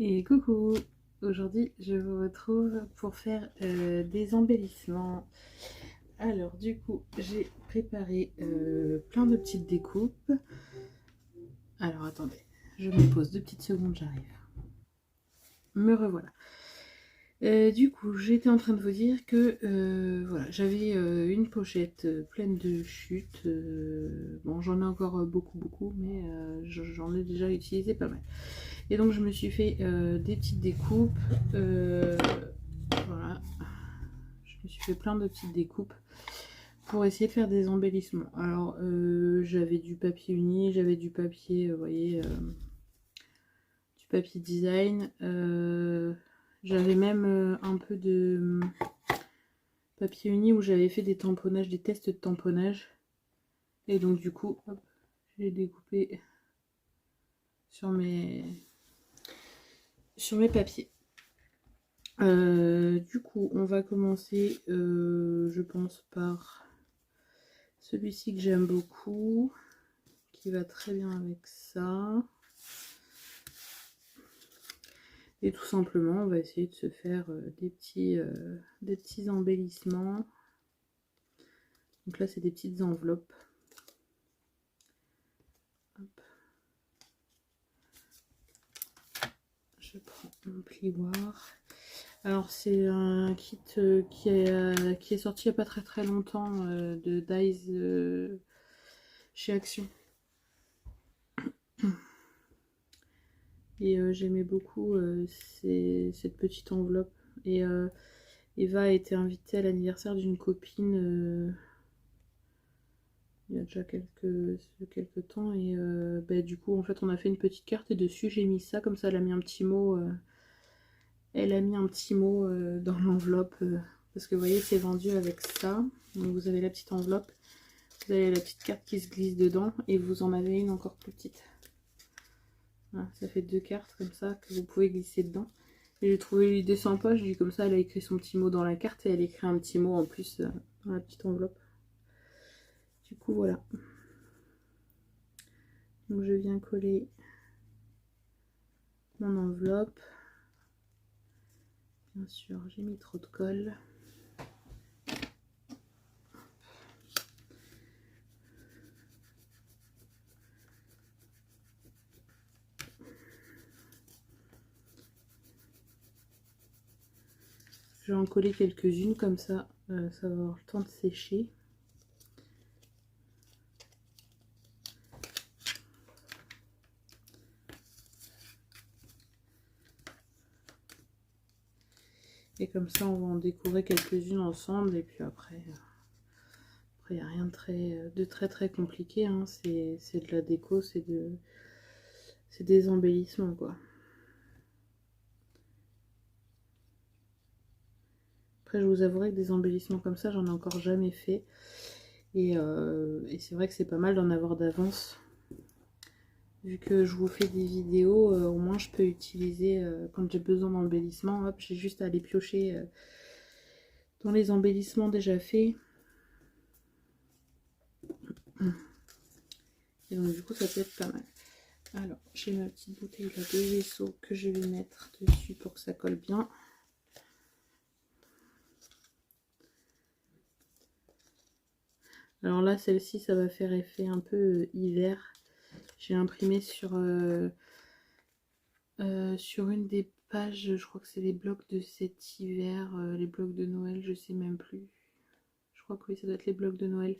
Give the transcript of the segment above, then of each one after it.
Et coucou! Aujourd'hui, je vous retrouve pour faire des embellissements. Alors, du coup, j'ai préparé plein de petites découpes. Alors, attendez, je me pose 2 petites secondes, j'arrive. Me revoilà. Du coup, j'étais en train de vous dire que voilà, j'avais une pochette pleine de chutes. Bon, j'en ai encore beaucoup, mais j'en ai déjà utilisé pas mal. Et donc, je me suis fait des petites découpes. Voilà, je me suis fait plein de petites découpes pour essayer de faire des embellissements. Alors, j'avais du papier uni, j'avais du papier, vous voyez, du papier design. J'avais même un peu de papier uni où j'avais fait des tamponnages, des tests de tamponnage. Et donc du coup, hop, j'ai découpé sur mes papiers. Du coup, on va commencer, je pense, par celui-ci que j'aime beaucoup, qui va très bien avec ça. Et tout simplement, on va essayer de se faire des petits embellissements. Donc là, c'est des petites enveloppes. Hop. Je prends mon plioir. Alors, c'est un kit qui est sorti il n'y a pas très longtemps de Dies chez Action. Et j'aimais beaucoup cette petite enveloppe. Et Eva a été invitée à l'anniversaire d'une copine il y a déjà quelques temps. Et bah, du coup, en fait, on a fait une petite carte et dessus, j'ai mis ça. Comme ça, elle a mis un petit mot. Elle a mis un petit mot dans l'enveloppe. Parce que vous voyez, c'est vendu avec ça. Donc, vous avez la petite enveloppe. Vous avez la petite carte qui se glisse dedans. Et vous en avez une encore plus petite. Voilà, ça fait 2 cartes comme ça que vous pouvez glisser dedans. Et j'ai trouvé l'idée sympa, je dis comme ça, elle a écrit son petit mot dans la carte et elle écrit un petit mot en plus dans la petite enveloppe. Du coup voilà. Donc je viens coller mon enveloppe. Bien sûr, j'ai mis trop de colle. Je vais en coller quelques-unes comme ça, ça va avoir le temps de sécher. Et comme ça, on va en décorer quelques-unes ensemble. Et puis après, il n'y a rien de très compliqué. Hein. C'est de la déco, c'est des embellissements, quoi. Après, je vous avouerai que des embellissements comme ça, j'en ai encore jamais fait. Et c'est vrai que c'est pas mal d'en avoir d'avance. Vu que je vous fais des vidéos, au moins je peux utiliser, quand j'ai besoin d'embellissements, hop, j'ai juste à aller piocher dans les embellissements déjà faits. Et donc du coup, ça peut être pas mal. Alors, j'ai ma petite bouteille là, de vaisseau que je vais mettre dessus pour que ça colle bien. Alors là, celle-ci, ça va faire effet un peu hiver. J'ai imprimé sur une des pages, je crois que c'est les blocs de cet hiver, les blocs de Noël, je sais même plus. Je crois que oui, ça doit être les blocs de Noël.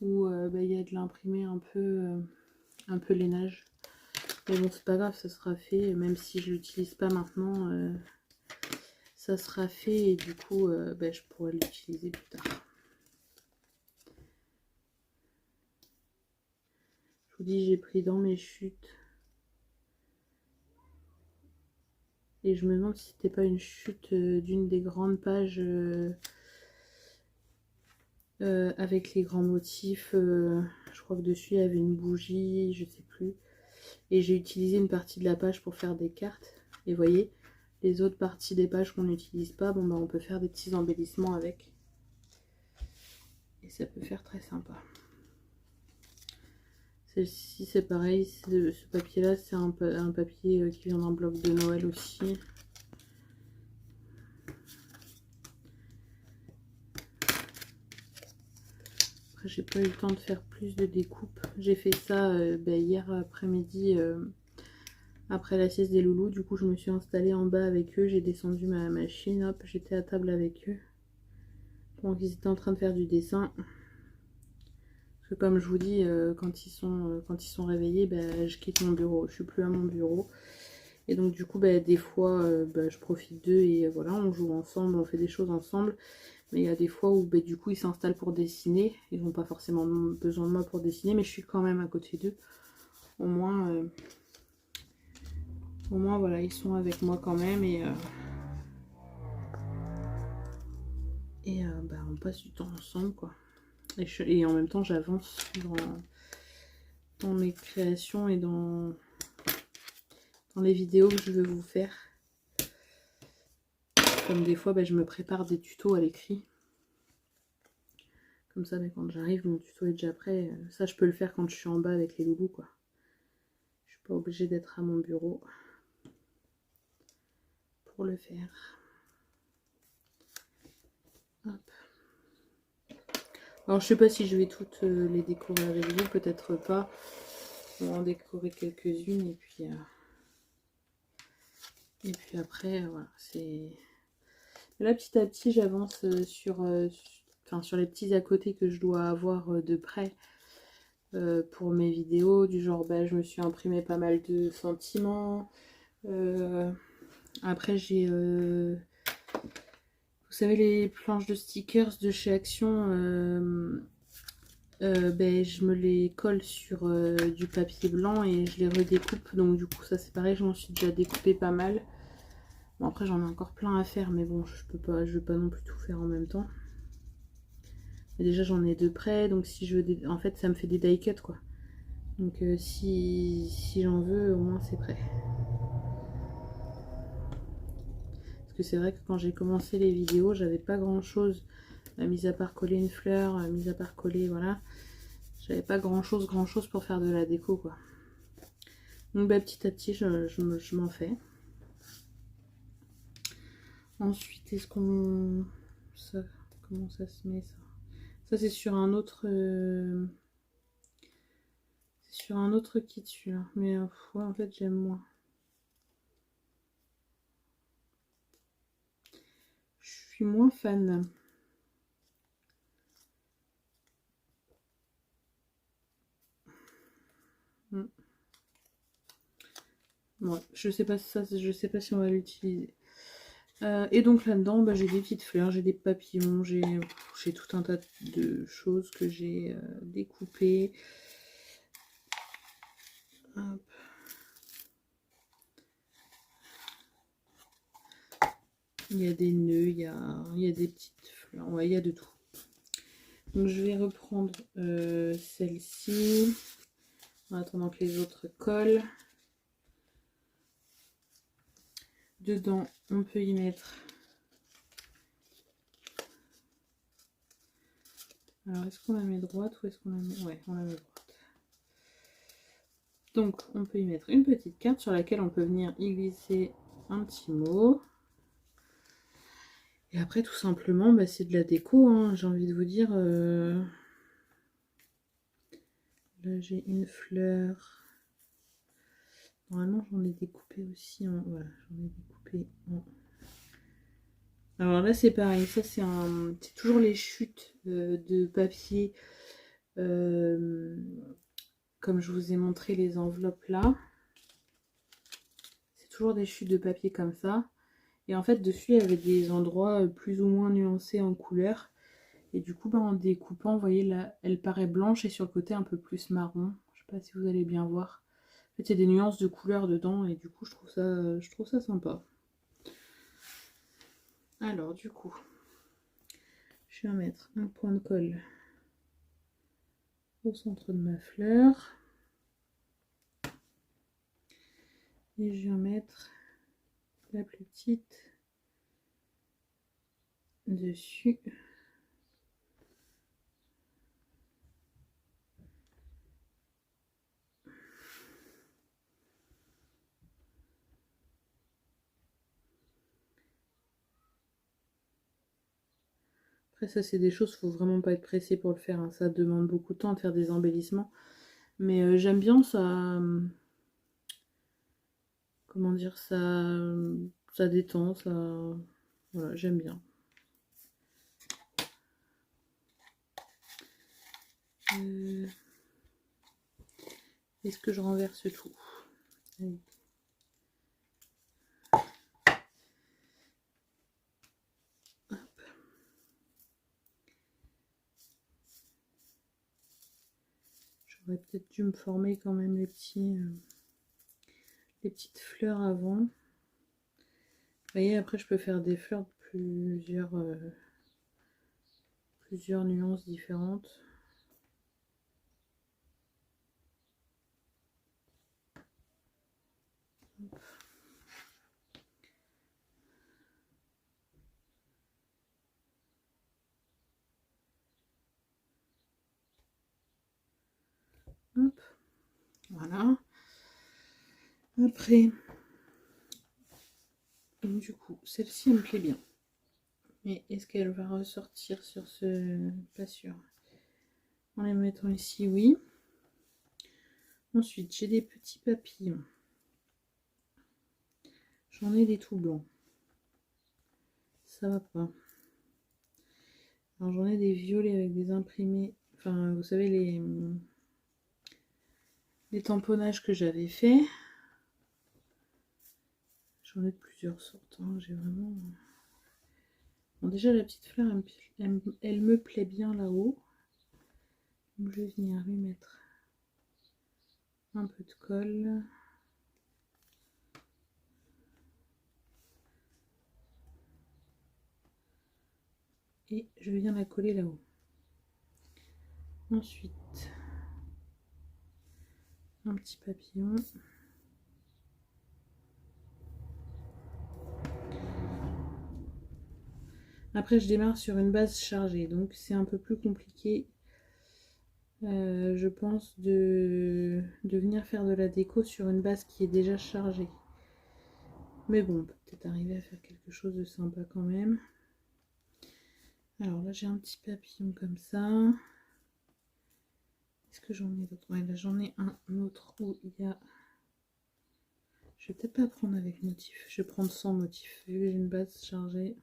Où bah, y a de l'imprimé un peu lainage. Mais bon, c'est pas grave, ça sera fait. Même si je l'utilise pas maintenant, ça sera fait. Et du coup, bah, je pourrai l'utiliser plus tard. Je vous dis, j'ai pris dans mes chutes. Et je me demande si c'était pas une chute d'une des grandes pages avec les grands motifs. Je crois que dessus il y avait une bougie, je sais plus. Et j'ai utilisé une partie de la page pour faire des cartes. Et vous voyez, les autres parties des pages qu'on n'utilise pas, bon bah on peut faire des petits embellissements avec. Et ça peut faire très sympa. Celle-ci c'est pareil, ce papier là c'est un papier qui vient d'un bloc de Noël aussi. Après j'ai pas eu le temps de faire plus de découpes. J'ai fait ça hier après-midi après la sieste des loulous. Du coup je me suis installée en bas avec eux, j'ai descendu ma machine, hop, j'étais à table avec eux. Donc ils étaient en train de faire du dessin. Parce que comme je vous dis, quand ils sont réveillés, je quitte mon bureau. Je suis plus à mon bureau. Et donc du coup, des fois, je profite d'eux et voilà, on joue ensemble, on fait des choses ensemble. Mais il y a des fois où du coup, ils s'installent pour dessiner. Ils n'ont pas forcément besoin de moi pour dessiner, mais je suis quand même à côté d'eux. Au moins, voilà, ils sont avec moi quand même on passe du temps ensemble, quoi. Et en même temps, j'avance dans mes créations et dans les vidéos que je veux vous faire. Comme des fois, je me prépare des tutos à l'écrit. Comme ça, quand j'arrive, mon tuto est déjà prêt. Ça, je peux le faire quand je suis en bas avec les loulous, quoi. Je suis pas obligée d'être à mon bureau pour le faire. Hop. Alors, je sais pas si je vais toutes les décorer avec vous, peut-être pas. On va en décorer quelques-unes et puis après, voilà, c'est... Là, petit à petit, j'avance sur les petits à côté que je dois avoir de près pour mes vidéos. Du genre, je me suis imprimé pas mal de sentiments. Après, j'ai... vous savez, les planches de stickers de chez Action, je me les colle sur du papier blanc et je les redécoupe. Donc du coup, ça c'est pareil, j'en suis déjà découpé pas mal. Bon, après j'en ai encore plein à faire, mais bon, je vais pas non plus tout faire en même temps. Mais déjà j'en ai deux prêts, donc si je veux, en fait ça me fait des die cuts, quoi. Donc si j'en veux, au moins c'est prêt. Parce que c'est vrai que quand j'ai commencé les vidéos, j'avais pas grand chose, mis à part coller une fleur, mis à part coller, voilà. J'avais pas grand chose pour faire de la déco, quoi. Donc petit à petit je m'en fais. Ensuite, est-ce qu'on... Ça, comment ça se met, ça? Ça, c'est sur un autre... C'est sur un autre kit, celui-là. Mais ouais, en fait, j'aime moins. Je suis moins fan. Ouais, je sais pas je sais pas si on va l'utiliser. Et donc là-dedans, j'ai des petites fleurs, j'ai des papillons, j'ai tout un tas de choses que j'ai découpées. Hop. Il y a des nœuds, il y a des petites fleurs, ouais, il y a de tout. Donc je vais reprendre celle-ci en attendant que les autres collent. Dedans, on peut y mettre... Alors, est-ce qu'on la met droite ou est-ce qu'on la met... Ouais, on la met droite. Donc, on peut y mettre une petite carte sur laquelle on peut venir y glisser un petit mot. Et après, tout simplement, c'est de la déco, hein, j'ai envie de vous dire. Là, j'ai une fleur. Normalement, j'en ai découpé aussi en... Voilà, j'en ai découpé en... Alors là, c'est pareil. Ça, c'est toujours les chutes de papier. Comme je vous ai montré les enveloppes là. C'est toujours des chutes de papier comme ça. Et en fait, dessus, il y avait des endroits plus ou moins nuancés en couleur. Et du coup, en découpant, vous voyez là, elle paraît blanche et sur le côté un peu plus marron. Je sais pas si vous allez bien voir. En fait, il y a des nuances de couleur dedans et du coup, je trouve ça sympa. Alors, du coup, je vais mettre un point de colle au centre de ma fleur. Et je vais mettre la plus petite dessus. Après ça c'est des choses, faut vraiment pas être pressé pour le faire, hein. Ça demande beaucoup de temps de faire des embellissements. Mais j'aime bien ça. Comment dire, ça détend, ça. Voilà, j'aime bien. Est-ce que je renverse tout? Allez. J'aurais peut-être dû me former quand même les petites fleurs avant. Vous voyez, après je peux faire des fleurs de plusieurs nuances différentes. Hop, voilà. Après, du coup, celle-ci elle me plaît bien. Mais est-ce qu'elle va ressortir sur ce... Pas sûr. En les mettant ici, oui. Ensuite, j'ai des petits papillons. J'en ai des tout blancs. Ça va pas. Alors j'en ai des violets avec des imprimés. Enfin, vous savez, les tamponnages que j'avais fait. J'en ai de plusieurs sortes. Hein. J'ai vraiment... Bon, déjà, la petite fleur, elle me plaît bien là-haut. Donc, je vais venir lui mettre un peu de colle. Et je viens la coller là-haut. Ensuite, un petit papillon. Après, je démarre sur une base chargée, donc c'est un peu plus compliqué, je pense, de venir faire de la déco sur une base qui est déjà chargée. Mais bon, on peut peut-être arriver à faire quelque chose de sympa quand même. Alors là, j'ai un petit papillon comme ça. Est-ce que j'en ai d'autres? Ouais, là, j'en ai un autre où il y a... Je vais peut-être pas prendre avec motif. Je vais prendre sans motif, vu que j'ai une base chargée.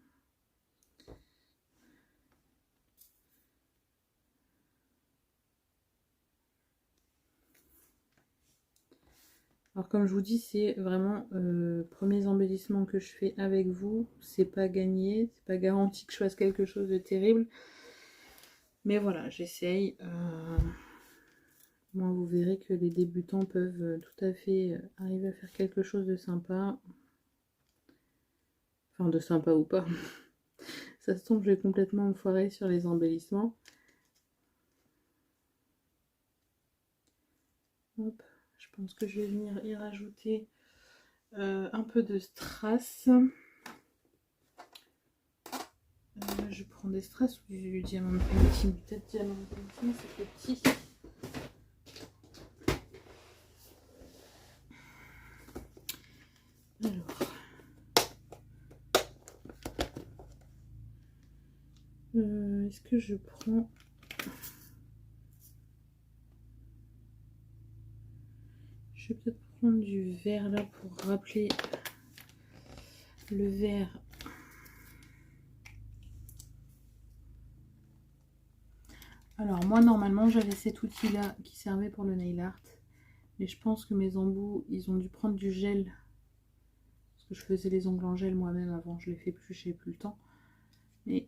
Alors comme je vous dis, c'est vraiment premiers embellissements que je fais avec vous. C'est pas gagné, c'est pas garanti que je fasse quelque chose de terrible. Mais voilà, j'essaye. Moi, vous verrez que les débutants peuvent tout à fait arriver à faire quelque chose de sympa. Enfin, de sympa ou pas. Ça se tombe, je vais complètement me foirer sur les embellissements. Hop, je pense que je vais venir y rajouter un peu de strass. Je prends des strass ou du diamant painting. Peut-être diamant painting, c'est petit. Alors, est-ce que je prends... Je vais peut-être prendre du vert là pour rappeler le vert. Alors moi normalement j'avais cet outil là qui servait pour le nail art. Mais je pense que mes embouts, ils ont dû prendre du gel. Parce que je faisais les ongles en gel moi-même avant. Je les fais plus, j'ai plus le temps. Mais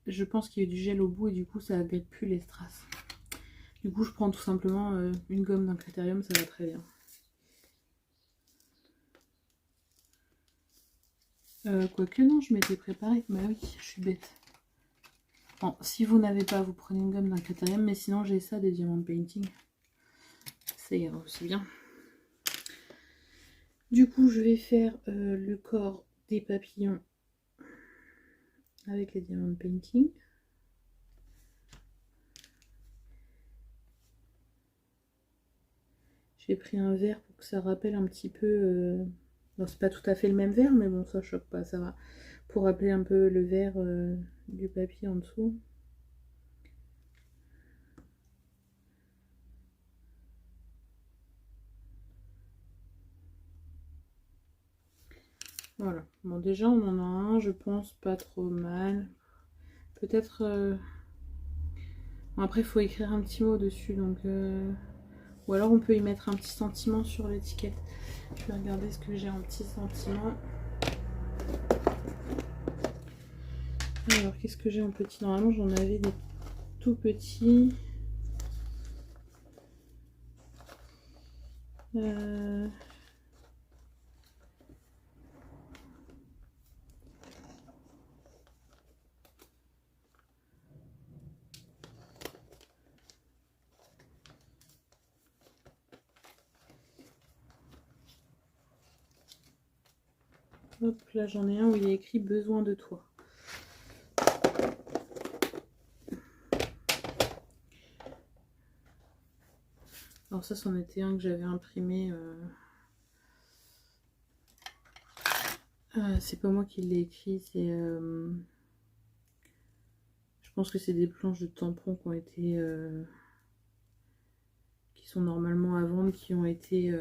je pense qu'il y a eu du gel au bout et du coup ça agrège plus les strass. Du coup je prends tout simplement une gomme d'un Critérium, ça va très bien. Quoique non, je m'étais préparée. Bah oui, je suis bête. Bon, si vous n'avez pas, vous prenez une gomme d'un Critérium, mais sinon j'ai ça des diamants painting. Ça ira aussi bien. Du coup, je vais faire le corps des papillons avec les diamants painting. J'ai pris un vert pour que ça rappelle un petit peu... Alors c'est pas tout à fait le même vert, mais bon, ça choque pas, ça va. pour rappeler un peu le vert du papier en dessous. Voilà, bon déjà on en a un, je pense, pas trop mal. Peut-être... Bon, après il faut écrire un petit mot dessus, donc... Ou alors on peut y mettre un petit sentiment sur l'étiquette. Je vais regarder ce que j'ai en petit sentiment. Alors qu'est-ce que j'ai en petit? Normalement j'en avais des tout petits. Hop, là j'en ai un où il y a écrit besoin de toi. Alors ça, c'en était un que j'avais imprimé. C'est pas moi qui l'ai écrit, c'est... Je pense que c'est des planches de tampons qui ont été... qui sont normalement à vendre, qui ont été...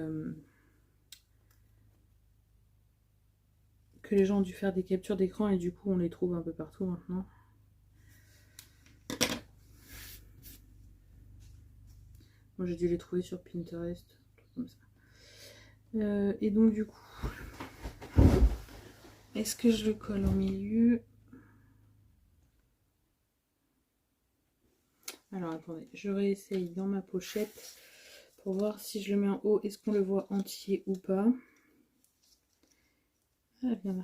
que les gens ont dû faire des captures d'écran et du coup on les trouve un peu partout maintenant. Moi j'ai dû les trouver sur Pinterest, comme ça. Et donc du coup, est-ce que je le colle au milieu? Alors attendez, je réessaye dans ma pochette pour voir si je le mets en haut, est-ce qu'on le voit entier ou pas. Ah, bien là.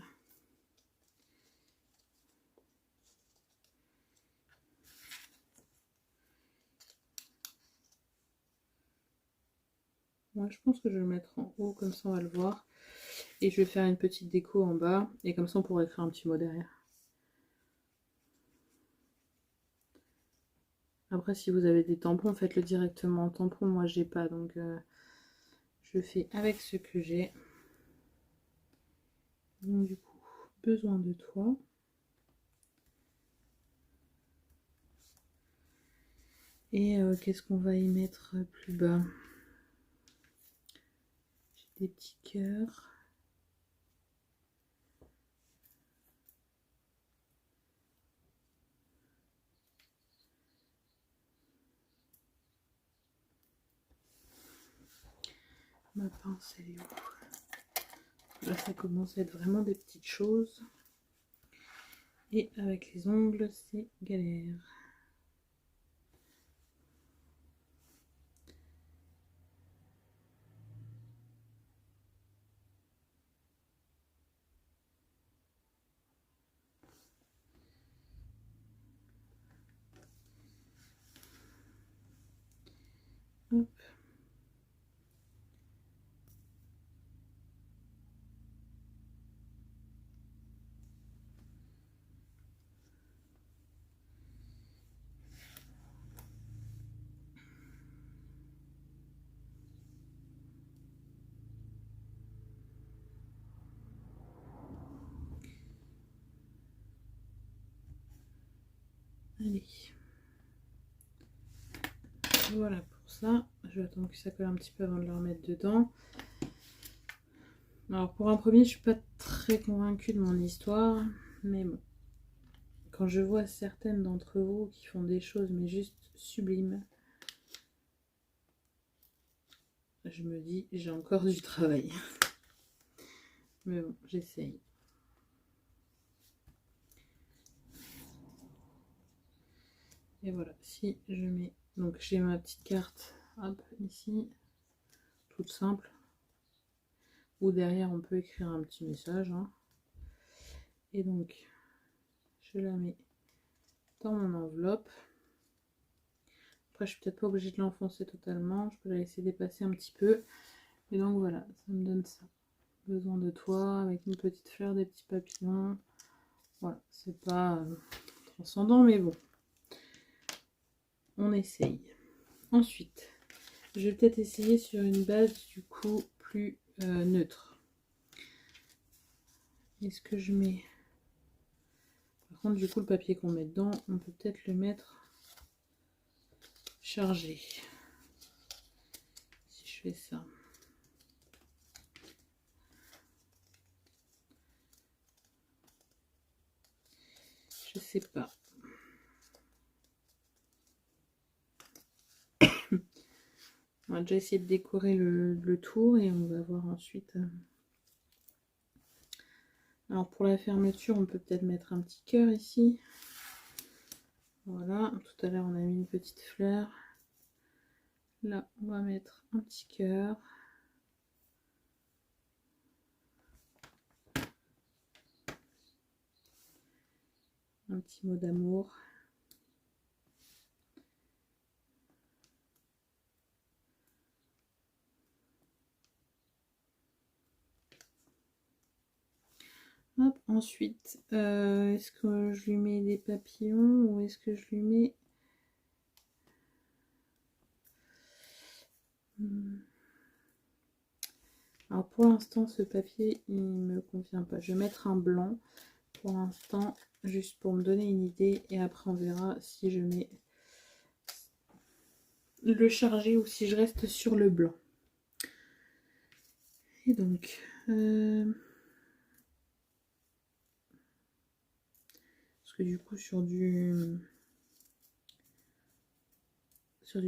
Ouais, je pense que je vais le mettre en haut, comme ça on va le voir. Et je vais faire une petite déco en bas, et comme ça on pourrait écrire un petit mot derrière. Après, si vous avez des tampons, faites-le directement en tampon. Moi, j'ai pas, donc je fais avec ce que j'ai. Donc du coup, besoin de toi. Et qu'est-ce qu'on va y mettre plus bas? J'ai des petits cœurs. Ma pince, elle est où? Là, ça commence à être vraiment des petites choses. Et avec les ongles, c'est galère. Hop. Allez. Voilà pour ça. Je vais attendre que ça colle un petit peu avant de le remettre dedans. Alors pour un premier, je suis pas très convaincue de mon histoire, mais bon. Quand je vois certaines d'entre vous qui font des choses mais juste sublimes, je me dis j'ai encore du travail. Mais bon, j'essaye. Et voilà, si je mets... Donc j'ai ma petite carte, hop, ici, toute simple. Ou derrière, on peut écrire un petit message. Hein. Et donc, je la mets dans mon enveloppe. Après, je suis peut-être pas obligée de l'enfoncer totalement. Je peux la laisser dépasser un petit peu. Et donc voilà, ça me donne ça. Besoin de toi, avec une petite fleur, des petits papillons. Voilà, c'est pas transcendant, mais bon. On essaye. Ensuite, je vais peut-être essayer sur une base du coup plus neutre. Est-ce que je mets Par contre, du coup, le papier qu'on met dedans, on peut peut-être le mettre chargé. Si je fais ça. Je sais pas. On va déjà essayer de décorer le tour et on va voir ensuite. Alors pour la fermeture, on peut peut-être mettre un petit cœur ici. Voilà, tout à l'heure on a mis une petite fleur. Là, on va mettre un petit cœur. Un petit mot d'amour. Hop, ensuite, est-ce que je lui mets des papillons ou est-ce que je lui mets... Alors pour l'instant, ce papier, il me convient pas. Je vais mettre un blanc pour l'instant, juste pour me donner une idée. Et après, on verra si je mets le chargé ou si je reste sur le blanc. Et donc... parce que du coup, sur du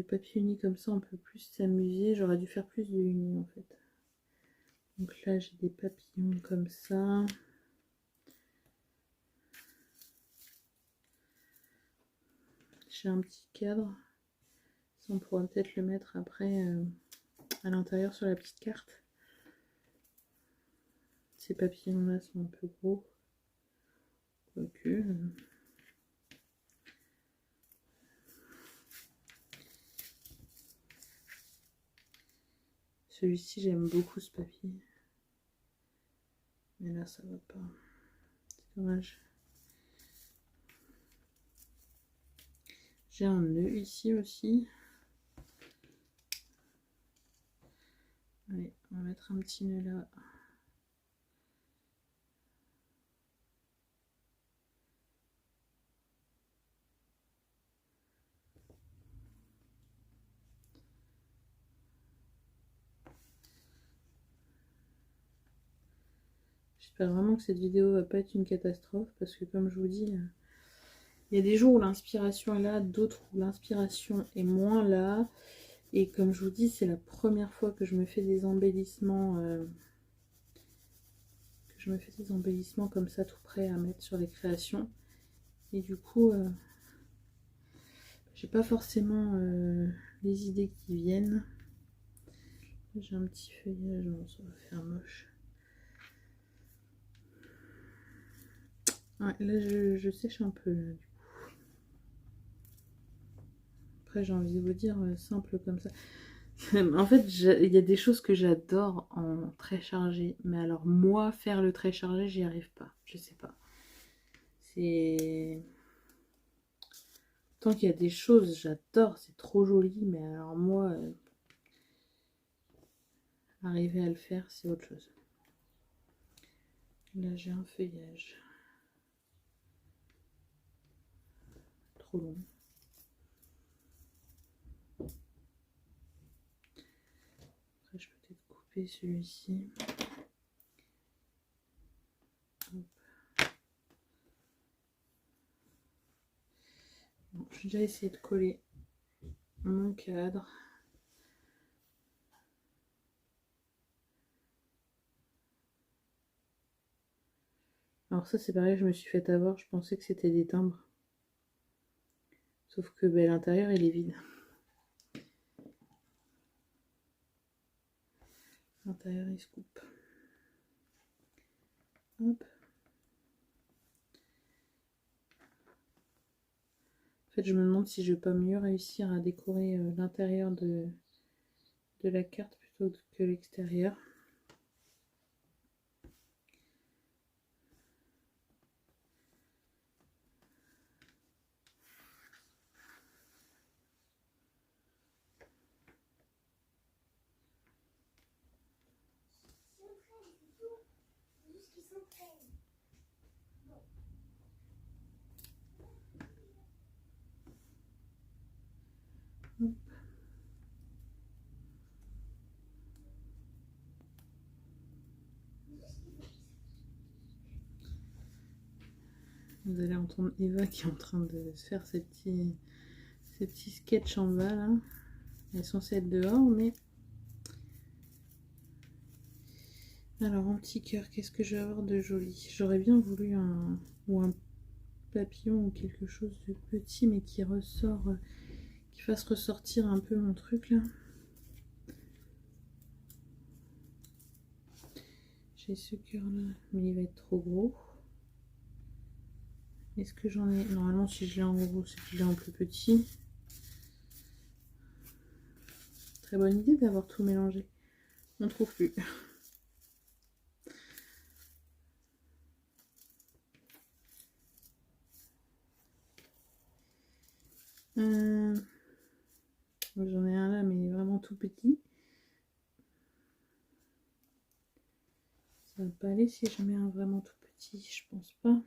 papier uni comme ça, on peut plus s'amuser. J'aurais dû faire plus de uni en fait. Donc là, j'ai des papillons comme ça. J'ai un petit cadre. Ça, on pourra peut-être le mettre après à l'intérieur sur la petite carte. Ces papillons-là sont un peu gros. Quoique... Celui-ci, j'aime beaucoup ce papier. Mais là, ça va pas. C'est dommage. J'ai un nœud ici aussi. Allez, on va mettre un petit nœud là. J'espère vraiment que cette vidéo va pas être une catastrophe parce que comme je vous dis, il y a des jours où l'inspiration est là, d'autres où l'inspiration est moins là. Et comme je vous dis, c'est la première fois que je me fais des embellissements comme ça tout prêt à mettre sur les créations. Et du coup, j'ai pas forcément les idées qui viennent. J'ai un petit feuillage, bon, ça va faire moche. Ouais, là je sèche un peu là, du coup. Après j'ai envie de vous dire simple comme ça. En fait il y a des choses que j'adore en trait chargé. Mais alors moi faire le trait chargé j'y arrive pas. Je sais pas. C'est... Tant qu'il y a des choses j'adore, c'est trop joli. Mais alors moi arriver à le faire c'est autre chose. Là j'ai un feuillage. Trop long. Après je peux peut-être couper celui-ci. Bon, j'ai déjà essayé de coller mon cadre. Alors ça c'est pareil, je me suis fait avoir, je pensais que c'était des timbres. Sauf que ben, l'intérieur il est vide. L'intérieur il se coupe. Hop. En fait je me demande si je vais pas mieux réussir à décorer l'intérieur de la carte plutôt que l'extérieur. Hop. Vous allez entendre Eva qui est en train de se faire ses petits sketchs en bas là. Elle est censée être dehors, mais... Alors en petit cœur, qu'est-ce que je vais avoir de joli? J'aurais bien voulu un papillon ou quelque chose de petit, mais qui ressort, qui fasse ressortir un peu mon truc là. J'ai ce cœur là, mais il va être trop gros. Est-ce que j'en ai... Normalement, si je l'ai en gros, c'est que je l'ai en plus petit. Très bonne idée d'avoir tout mélangé. On trouve plus. J'en ai un là, mais il est vraiment tout petit. Ça va pas aller si je mets un vraiment tout petit, je pense pas.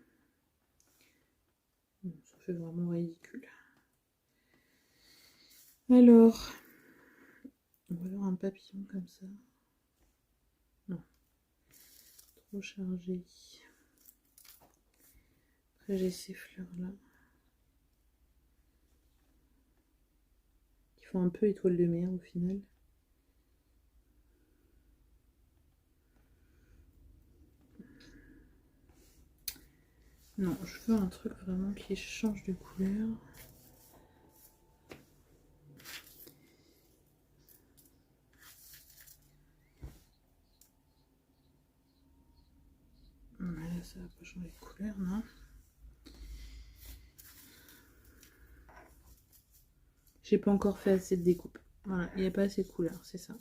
Ça fait vraiment ridicule. Alors, on va avoir un papillon comme ça. Non, trop chargé. Après, j'ai ces fleurs là qui font un peu étoile de mer au final. Non, je veux un truc vraiment qui change de couleur. Là, ça va pas changer de couleur, non. J'ai pas encore fait assez de découpe. Voilà, il n'y a pas assez de couleurs, c'est ça.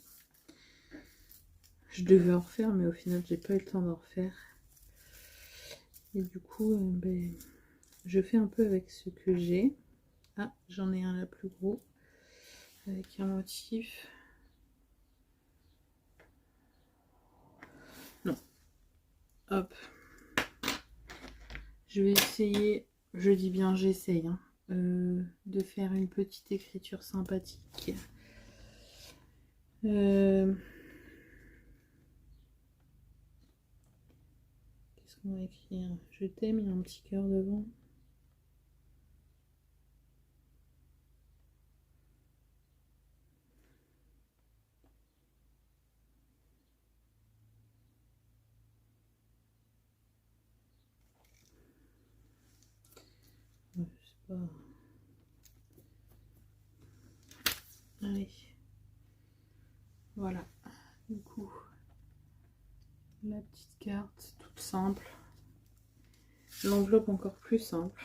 Je devais en refaire, mais au final, j'ai pas eu le temps d'en refaire. Et du coup, je fais un peu avec ce que j'ai. Ah, j'en ai un là plus gros, avec un motif. Non. Hop. Je vais essayer, je dis bien j'essaye, hein, de faire une petite écriture sympathique. Qu'est-ce qu'on va écrire? Je t'aime, il y a un petit cœur devant. Ouais, je sais pas. Allez. Voilà. Du coup, la petite carte toute simple. L'enveloppe encore plus simple.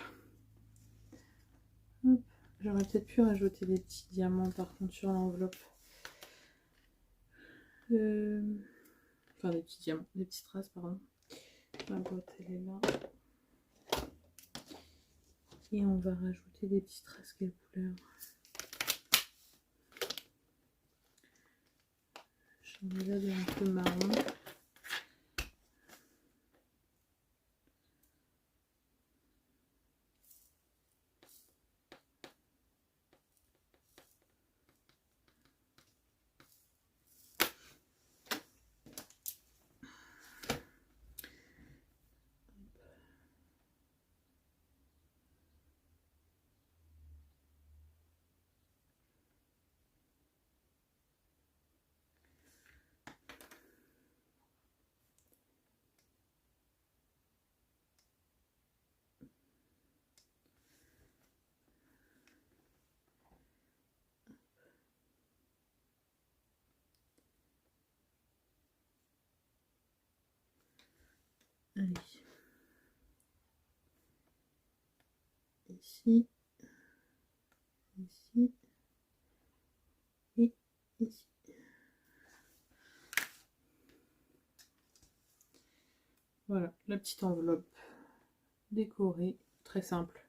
J'aurais peut-être pu rajouter des petits diamants par contre sur l'enveloppe. Enfin des petits diamants, des petites strass, pardon. La boîte elle est là. Et on va rajouter des petites strass, quelle couleur? J'en ai là de un peu marron. Allez. Ici. Ici. Et ici. Voilà, la petite enveloppe décorée, très simple.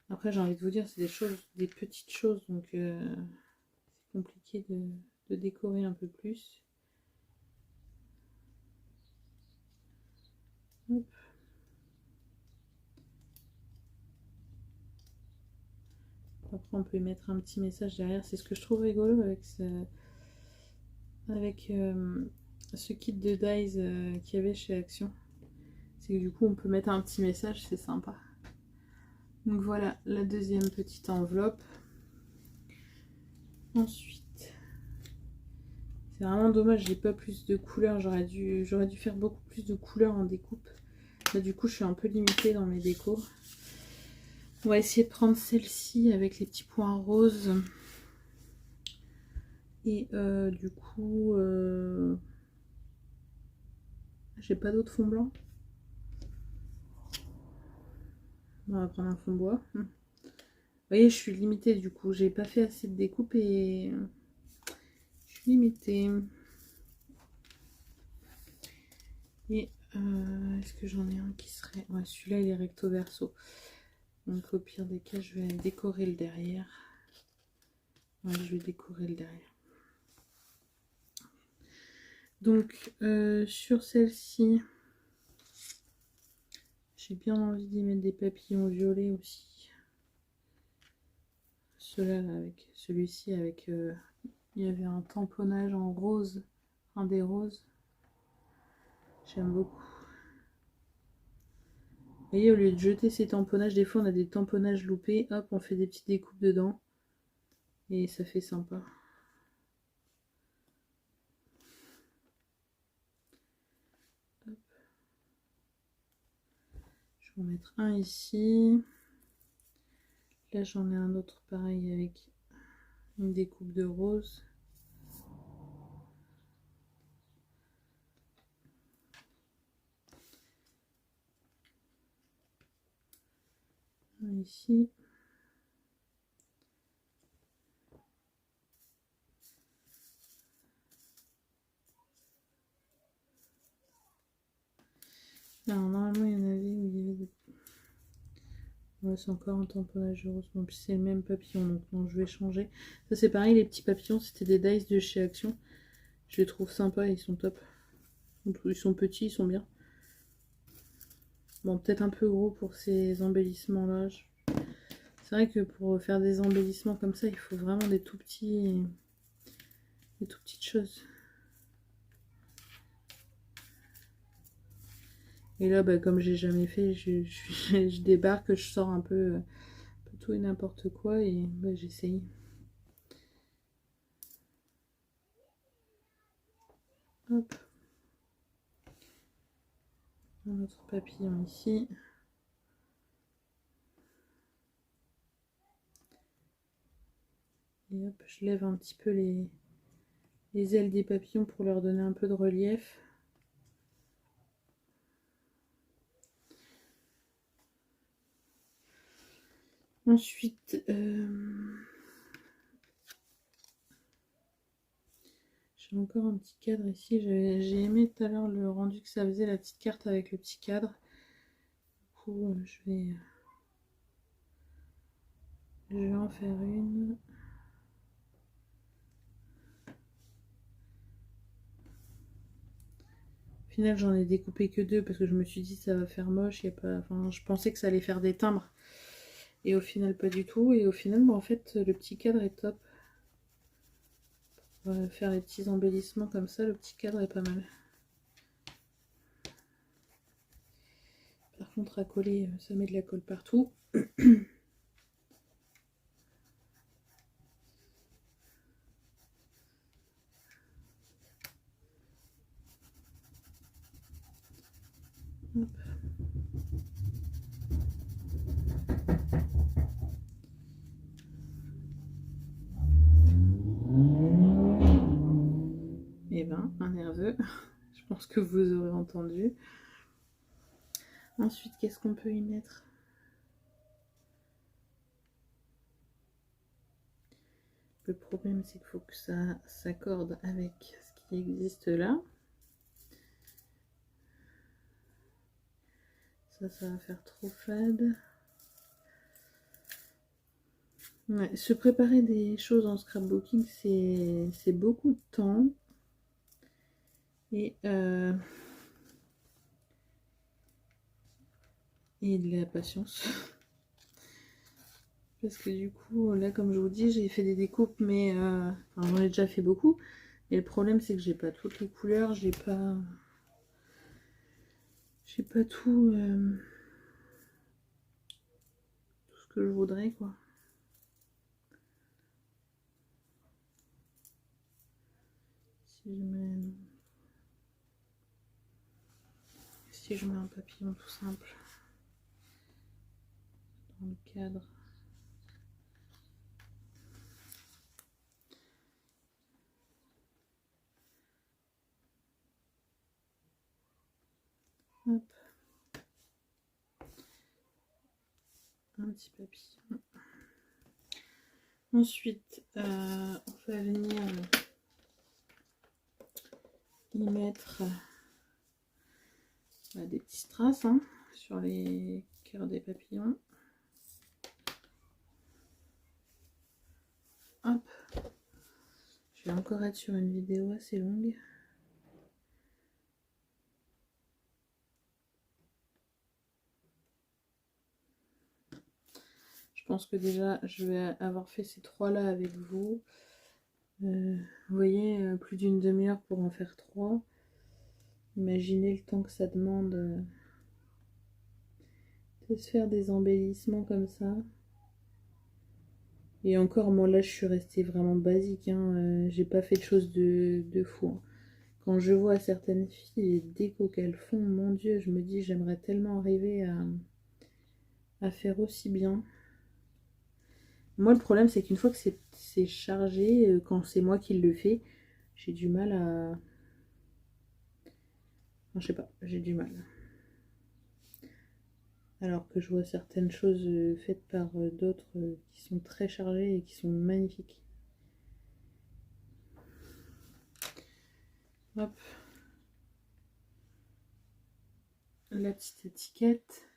Après, j'ai envie de vous dire, c'est des choses, des petites choses, donc c'est compliqué de décorer un peu plus. Hop. Après on peut y mettre un petit message derrière. C'est ce que je trouve rigolo avec ce kit de dies qu'il y avait chez Action. C'est que du coup on peut mettre un petit message, c'est sympa. Donc voilà la deuxième petite enveloppe. Ensuite, c'est vraiment dommage, j'ai pas plus de couleurs. J'aurais dû faire beaucoup plus de couleurs en découpe. Là, du coup, je suis un peu limitée dans mes décos. On va essayer de prendre celle-ci avec les petits points roses. Et du coup, j'ai pas d'autre fond blanc. On va prendre un fond bois. Vous voyez, je suis limitée du coup. J'ai pas fait assez de découpe et je suis limitée. Et est-ce que j'en ai un qui serait... Ouais, celui-là, il est recto verso. Donc au pire des cas, je vais décorer le derrière. Ouais, je vais décorer le derrière. Donc sur celle-ci, j'ai bien envie d'y mettre des papillons violets aussi. Celui-là avec celui-ci avec il y avait un tamponnage en rose, un des roses. J'aime beaucoup. Vous voyez, au lieu de jeter ces tamponnages, des fois on a des tamponnages loupés, hop, on fait des petites découpes dedans et ça fait sympa. Hop. Je vais en mettre un ici. Là j'en ai un autre pareil avec une découpe de rose. Un ici. Alors normalement il y en avait où il y avait des... Ouais, c'est encore un tamponnage rose. En plus c'est le même papillon, donc non, je vais changer. Ça c'est pareil, les petits papillons, c'était des dies de chez Action. Je les trouve sympas, ils sont top. Ils sont petits, ils sont bien. Bon, peut-être un peu gros pour ces embellissements là. C'est vrai que pour faire des embellissements comme ça, il faut vraiment des tout petits... des tout petites choses. Et là, bah, comme j'ai jamais fait, je débarque, je sors un peu tout et n'importe quoi et bah, j'essaye. Hop. Un autre papillon ici. Et hop, je lève un petit peu les ailes des papillons pour leur donner un peu de relief. Ensuite, j'ai encore un petit cadre ici. J'ai aimé tout à l'heure le rendu que ça faisait, la petite carte avec le petit cadre. Du coup, je vais en faire une. Au final, j'en ai découpé que deux parce que je me suis dit ça va faire moche. Y a pas... enfin, je pensais que ça allait faire des timbres. Et au final, pas du tout. Et au final, bah, en fait, le petit cadre est top. On va faire les petits embellissements comme ça. Le petit cadre est pas mal. Par contre, à coller, ça met de la colle partout. Hop. Et ben, un nerveux. Je pense que vous aurez entendu. Ensuite, qu'est-ce qu'on peut y mettre? Le problème, c'est qu'il faut que ça s'accorde avec ce qui existe là. Ça va faire trop fade. Ouais, se préparer des choses en scrapbooking, c'est beaucoup de temps. Et de la patience. Parce que du coup, là, comme je vous dis, j'ai fait des découpes, mais enfin, j'en ai déjà fait beaucoup. Et le problème, c'est que j'ai pas toutes les couleurs, j'ai pas tout, tout ce que je voudrais, quoi. Si je mets un papillon tout simple dans le cadre. Hop. Un petit papillon. Ensuite, on va venir y mettre des petits strass sur les cœurs des papillons. Hop. Je vais encore être sur une vidéo assez longue. Je pense que déjà, je vais avoir fait ces trois-là avec vous. Vous voyez, plus d'une demi-heure pour en faire 3. Imaginez le temps que ça demande de se faire des embellissements comme ça. Et encore, moi là, je suis restée vraiment basique. J'ai pas fait de choses de fou. Quand je vois certaines filles, les décos qu'elles font, mon Dieu, je me dis, j'aimerais tellement arriver à faire aussi bien. Moi, le problème, c'est qu'une fois que c'est chargé, quand c'est moi qui le fais, j'ai du mal à... Enfin, je sais pas, j'ai du mal. Alors que je vois certaines choses faites par d'autres qui sont très chargées et qui sont magnifiques. Hop. La petite étiquette,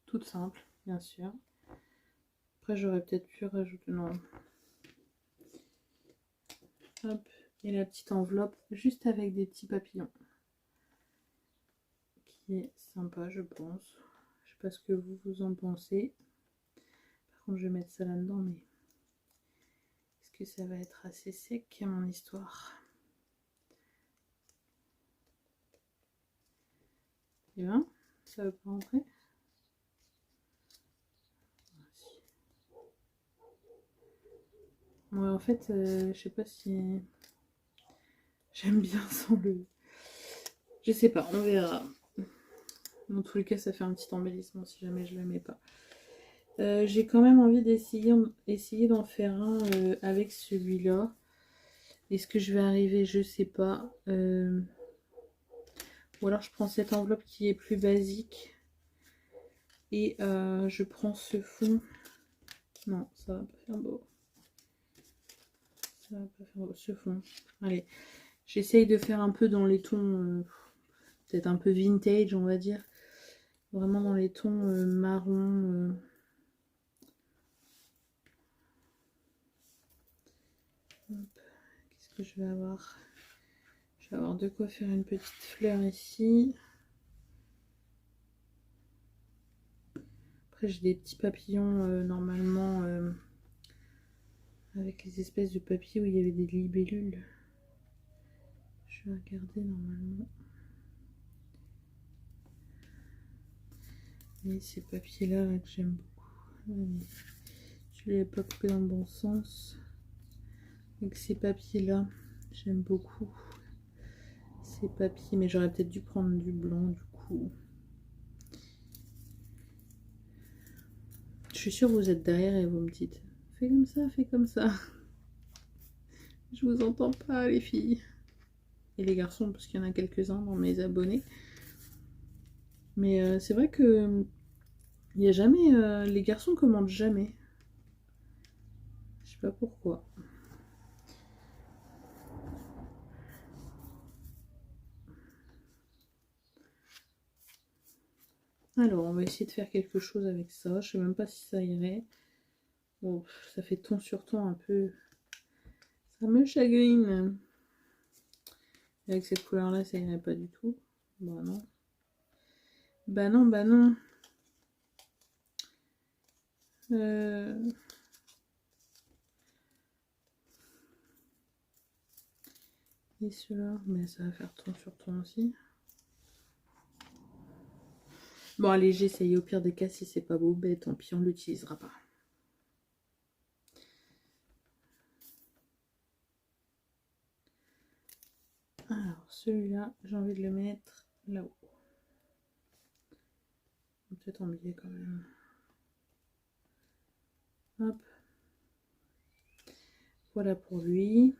toute simple, bien sûr. Après, j'aurais peut-être pu rajouter... Non. Hop. Et la petite enveloppe, juste avec des petits papillons. Qui est sympa, je pense. Je sais pas ce que vous en pensez. Par contre, je vais mettre ça là-dedans, mais... Est-ce que ça va être assez sec, mon histoire? Et bien, ça veut pas rentrer? Ouais, en fait, je sais pas si j'aime bien sans le... Je sais pas, on verra. Dans tous les cas, ça fait un petit embellissement si jamais je le mets pas. J'ai quand même envie d'essayer d'en faire un avec celui-là. Est-ce que je vais arriver? Je sais pas. Ou alors je prends cette enveloppe qui est plus basique. Et je prends ce fond. Non, ça va pas faire beau. Ça va pas faire beau. Ce fond. Allez. J'essaye de faire un peu dans les tons, peut-être un peu vintage, on va dire. Vraiment dans les tons marron. Qu'est-ce que je vais avoir? Je vais avoir de quoi faire une petite fleur ici. Après, j'ai des petits papillons normalement avec les espèces de papier où il y avait des libellules. Je vais regarder normalement. Et ces papiers-là là, que j'aime beaucoup. Je ne l'ai pas coupé dans le bon sens. Avec ces papiers-là, j'aime beaucoup ces papiers, mais j'aurais peut-être dû prendre du blanc du coup. Je suis sûre que vous êtes derrière et vous me dites fais comme ça, fais comme ça. Je vous entends pas les filles. Et les garçons, parce qu'il y en a quelques-uns dans mes abonnés. Mais c'est vrai que il n'y a jamais... les garçons commandent jamais. Je sais pas pourquoi. Alors, on va essayer de faire quelque chose avec ça. Je sais même pas si ça irait. Bon, ça fait ton sur ton un peu. Ça me chagrine. Avec cette couleur-là, ça irait pas du tout. Bah non. Bah non, bah non. Et ceux-là, mais ça va faire ton sur ton aussi. Bon, allez, j'essaye. Au pire des cas, si c'est pas beau, ben tant pis, on l'utilisera pas. Alors, celui-là, j'ai envie de le mettre là-haut. Peut-être en biais quand même. Hop. Voilà pour lui.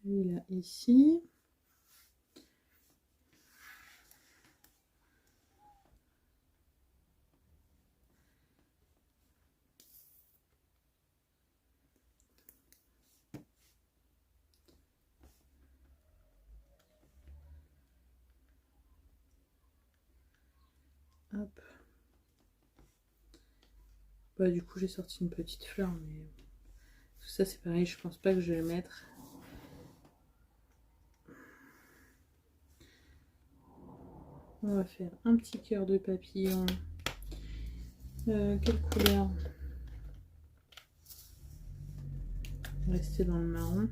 Celui-là ici. Hop. Bah, du coup, j'ai sorti une petite fleur, mais tout ça, c'est pareil, je pense pas que je vais le mettre. On va faire un petit cœur de papillon. Quelle couleur? Rester dans le marron.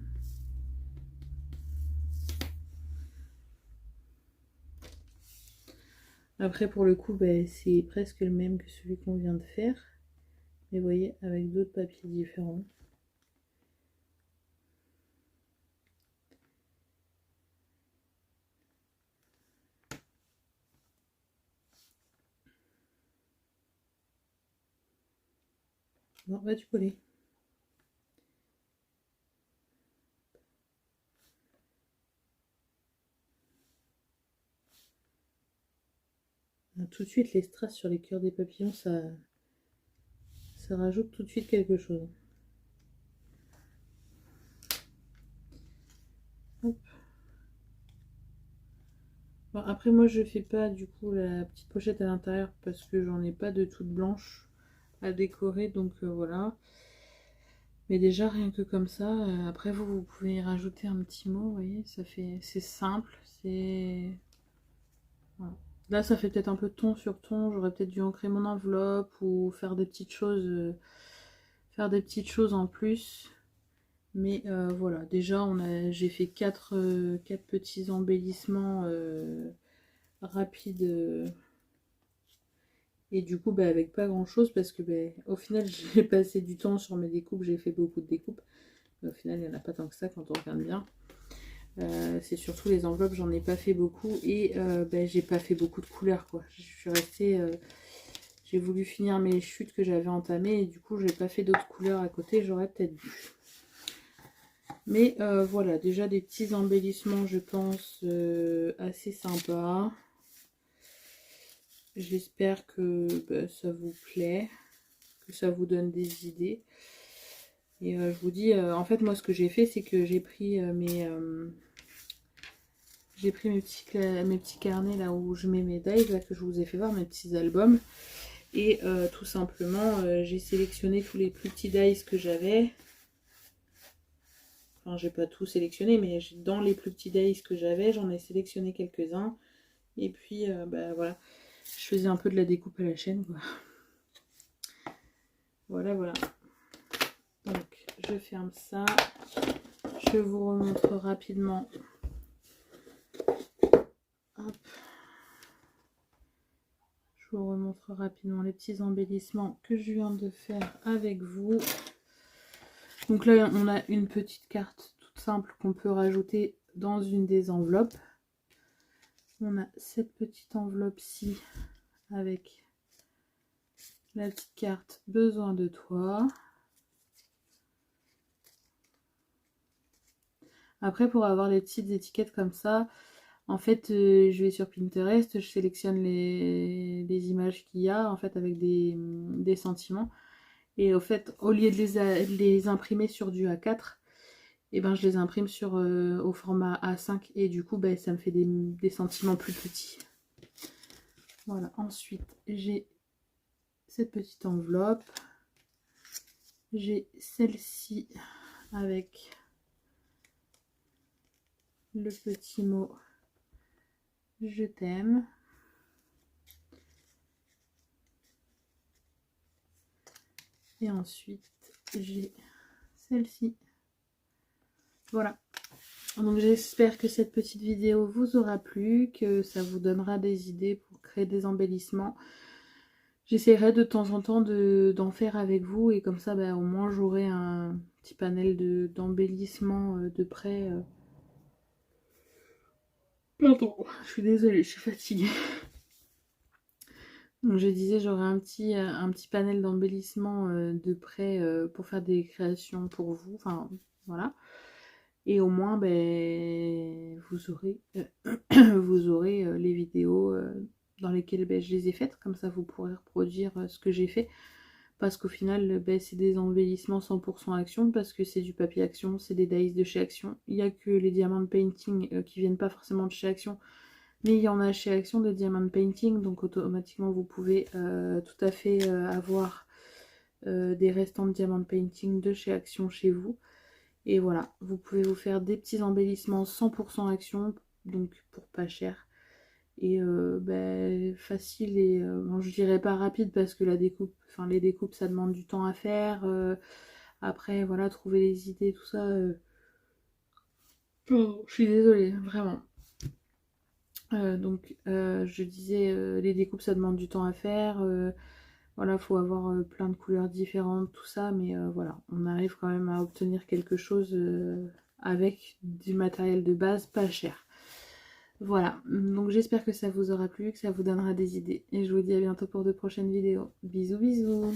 Après, pour le coup, bah, c'est presque le même que celui qu'on vient de faire. Mais vous voyez, avec d'autres papiers différents. Bon, va du coller. Tout de suite, les strass sur les cœurs des papillons, ça rajoute tout de suite quelque chose. Hop. Bon, après, moi, je fais pas du coup la petite pochette à l'intérieur parce que j'en ai pas de toute blanche à décorer, donc voilà. Mais déjà, rien que comme ça, après, vous pouvez y rajouter un petit mot, vous voyez, ça fait, c'est simple, c'est... Voilà. Là, ça fait peut-être un peu ton sur ton. J'aurais peut-être dû ancrer mon enveloppe ou faire des petites choses, en plus. Mais voilà, déjà, j'ai fait quatre petits embellissements rapides. Et du coup, bah, avec pas grand-chose parce que bah, au final, j'ai passé du temps sur mes découpes. J'ai fait beaucoup de découpes. Mais au final, il n'y en a pas tant que ça quand on regarde bien. C'est surtout les enveloppes, j'en ai pas fait beaucoup et j'ai pas fait beaucoup de couleurs quoi. Je suis restée, j'ai voulu finir mes chutes que j'avais entamées et du coup j'ai pas fait d'autres couleurs à côté, j'aurais peut-être dû. Mais voilà, déjà des petits embellissements je pense assez sympas. J'espère que ça vous plaît, que ça vous donne des idées. Et je vous dis, en fait moi ce que j'ai fait c'est que j'ai pris mes petits carnets là où je mets mes dies, là que je vous ai fait voir, mes petits albums. Et tout simplement, j'ai sélectionné tous les plus petits dies que j'avais. Enfin, j'ai pas tout sélectionné, mais dans les plus petits dies que j'avais, j'en ai sélectionné quelques-uns. Et puis, voilà, je faisais un peu de la découpe à la chaîne, quoi. Voilà, voilà. Donc, je ferme ça. Je vous remontre rapidement. Hop. Je vous remontre rapidement les petits embellissements que je viens de faire avec vous. Donc là, on a une petite carte toute simple qu'on peut rajouter dans une des enveloppes. On a cette petite enveloppe-ci avec la petite carte besoin de toi. Après, pour avoir les petites étiquettes comme ça, en fait, je vais sur Pinterest, je sélectionne les images qu'il y a, en fait, avec des sentiments. Et au fait, au lieu de les imprimer sur du A4, et ben, je les imprime au format A5. Et du coup, ça me fait des sentiments plus petits. Voilà, ensuite, j'ai cette petite enveloppe. J'ai celle-ci avec le petit mot je t'aime. Et ensuite j'ai celle-ci. Voilà. Donc j'espère que cette petite vidéo vous aura plu, que ça vous donnera des idées pour créer des embellissements. J'essaierai de temps en temps d'en faire avec vous et comme ça bah, au moins j'aurai un petit panel d'embellissements de près. Pardon, je suis désolée, je suis fatiguée. Donc je disais j'aurai un petit panel d'embellissement de près pour faire des créations pour vous. Enfin voilà. Et au moins ben, vous aurez, vous aurez les vidéos dans lesquelles ben, je les ai faites. Comme ça vous pourrez reproduire ce que j'ai fait. Parce qu'au final ben, c'est des embellissements 100% Action. Parce que c'est du papier Action, c'est des dies de chez Action. Il n'y a que les diamants painting qui viennent pas forcément de chez Action. Mais il y en a chez Action de diamond painting, donc automatiquement vous pouvez tout à fait avoir des restants de diamond painting de chez Action chez vous. Et voilà, vous pouvez vous faire des petits embellissements 100% Action, donc pour pas cher. Et ben, facile et bon, je dirais pas rapide parce que la découpe, enfin les découpes ça demande du temps à faire. Après voilà, trouver les idées, tout ça. Oh, je suis désolée, vraiment. Donc je disais les découpes ça demande du temps à faire, voilà faut avoir plein de couleurs différentes tout ça, mais voilà on arrive quand même à obtenir quelque chose avec du matériel de base pas cher. Voilà, donc j'espère que ça vous aura plu, que ça vous donnera des idées et je vous dis à bientôt pour de prochaines vidéos. Bisous bisous.